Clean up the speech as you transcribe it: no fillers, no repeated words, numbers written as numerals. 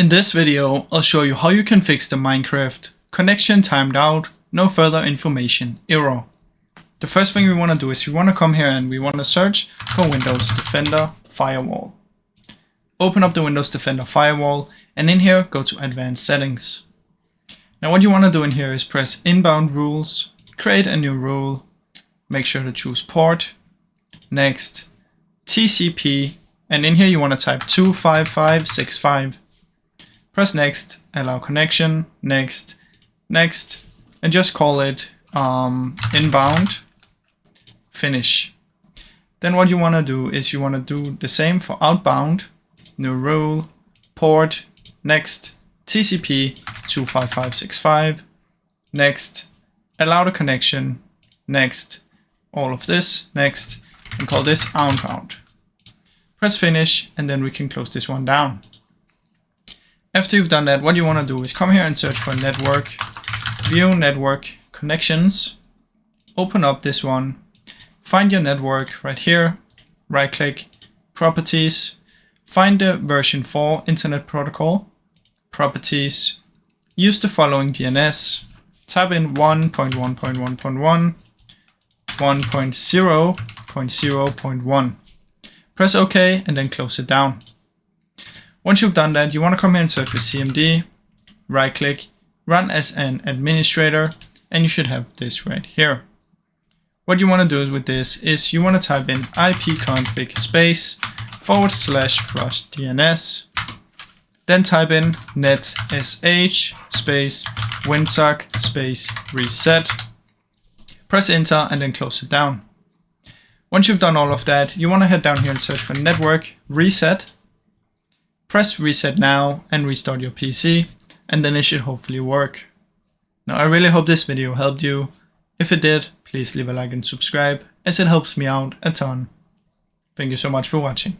In this video, I'll show you how you can fix the Minecraft connection timed out, no further information error. The first thing we want to do is we want to come here and we want to search for Windows Defender Firewall. Open up the Windows Defender Firewall and in here go to Advanced Settings. Now what you want to do in here is press Inbound Rules, create a new rule, make sure to choose Port, Next, TCP, and in here you want to type 25565. Press Next, allow connection, Next, Next, and just call it inbound, finish. Then what you want to do is you want to do the same for outbound, new rule, port, next, TCP 25565, next, allow the connection, next, all of this, next, and call this outbound. Press finish and then we can close this one down. After you've done that, what you want to do is come here and search for network, view network connections, open up this one, find your network right here, right click, properties, find the version 4 internet protocol, properties, use the following DNS, type in 1.1.1.1, 1.0.0.1. Press OK and then close it down. Once you've done that, you want to come here and search for CMD, right click, run as an administrator, and you should have this right here. What you want to do with this is you want to type in ipconfig space /flush DNS, then type in netsh space winsock space reset, press enter and then close it down. Once you've done all of that, you want to head down here and search for network reset. Press reset now and restart your PC, and then it should hopefully work. Now I really hope this video helped you. If it did, please leave a like and subscribe as it helps me out a ton. Thank you so much for watching.